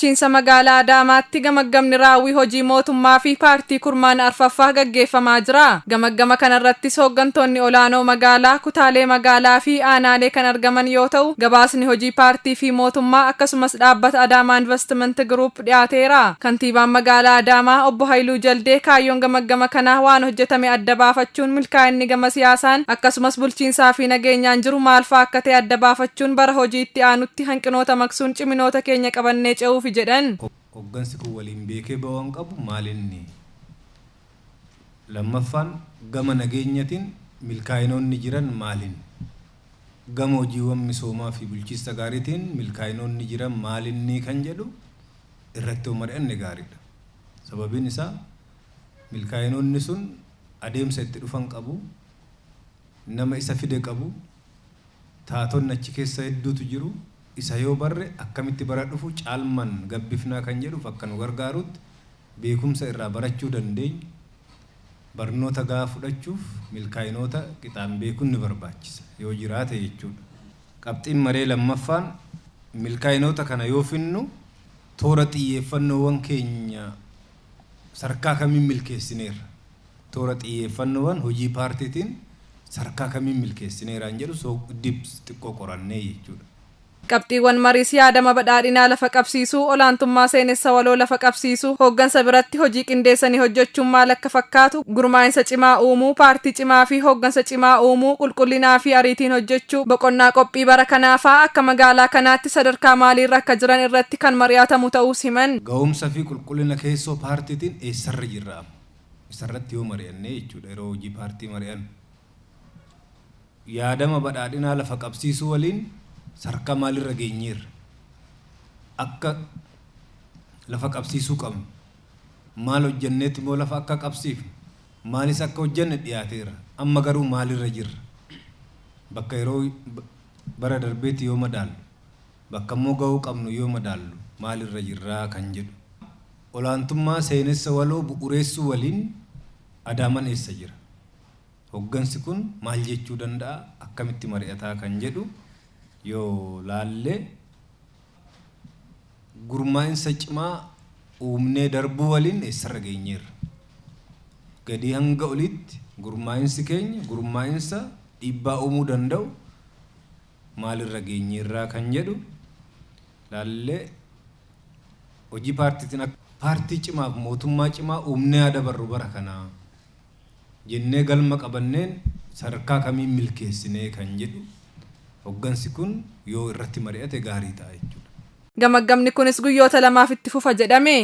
bulchiinsa magaalaa Adaamaatti gamaggamni raawwii hojii mootummaa fi paartii kurmaana arfaffaa gaggeeffamaa jira. Gamaggama kanarrattis hooggantoonni olaanoo magaalaa, kutaalee magaalaa fi aanaalee kan argaman yoo ta'u, gabaasni hojii paartii fi mootummaa akkasumas dhaabbata Adaamaa Investment Group dhiyaateera. Kantiibaan magaalaa Adaamaa obbo Haayiluu Jaldee kaayyoon gamaggama kanaa waan hojjetame adda baafachuun milkaa'inni gama siyaasaan akkasumas bulchiinsaa fi nageenyaan jiru maal fa'aa akka ta'e adda baafachuun bara hojii itti aanutti hanqinoota maqsuun ciminoota keenya qabannee ce'uuf jedhan. Hoggansi kun waliin beekee ba'uun qabu maalinni lammaffaan gama nageenyatiin milkaa'inoonni jiran maalin gama hojiiwwan misoomaa fi bulchiinsa gaariitiin milkaa'inoonni jiran maalinni kan jedhu irratti mari'anne gaariidha. Sababiin isaa milkaa'inoonni sun adeemsa itti dhufan qabu, nama isa fide qabu, taatonni achi keessa hedduutu jiru. Isa yoo barre akkamitti bara dhufu caalman gabbifnaa kan jedhuuf akka nu gargaarutti beekumsa irraa barachuu dandeenya. Barnoota gaa fudhachuuf milkaa'inoota qixaan beekuun ni barbaachisa yoo jiraate jechuudha. Qabxiin maree lammaffaan milkaa'inoota kana yoo finnu toora xiyyeeffannoowwan keenya sarkaa kamiin milkeessineerra. Toora xiyyeeffannoowwan hojii paartiitiin sarkaa kamiin milkeessineeraan jedhu xiqqoo qorannee jechuudha. Qabxiiwwan mariis yaadama badhaadhinaa lafa qabsiisuu, olaantummaa seenessa waloo lafa qabsiisuu, hooggansa biratti hojii qindeessanii hojjechuun maal akka fakkaatu, gurmaa'insa cimaa uumuu, paartii cimaa fi hooggansa cimaa uumuu, qulqullinaa fi ariitiin hojjechuu, boqonnaa qophii bara kanaafaa akka magaalaa kanaatti sadarkaa maaliirra akka jiran irratti kan mari'atamu ta'uus himan. Ga'umsa fi qulqullina keessoo paartiitiin eessarra jirra? Isarratti yoo mari'annee jechuudha yeroo hojii paartii mari'an. Yaadama badhaadhinaa lafa qabsiisuu waliin sarkaa maalirra geenyeerra? Akka lafa qabsiisuu qabnu maal hojjenneeti moo lafa akka qabsiifnu maalis akka hojjenne dhiyaateera. Amma garuu maalirra jirra? Bakka yeroo bara darbeetti yoo madaallu, bakka immoo ga'uu qabnu yoo madaallu maalirra jirraa kan jedhu. Olaantummaa seenessa waloo bu'uureessuu waliin Adaamaan eessa jira? Hoggansi kun maal jechuu danda'a? Akkamitti mari'ataa kan jedhu yoo laalle gurmaa'insa cimaa uumnee darbuu waliin eessarra geenyeerra? Gadi hanga olitti gurmaa'insi keenya gurmaa'insa dhiibbaa uumuu danda'u maalirra geenyeerraa kan jedhu laallee hojii paartiitiin paartii cimaaf mootummaa cimaa uumnee dabarru bara kanaa jennee galma qabanneen sadarkaa kamiin milkeessinee kan jedhu hoggansi kun yoo irratti mari'ate gaarii ta'a jechuudha. Gamaggamni kunis guyyoota lamaaf itti fufa jedhame.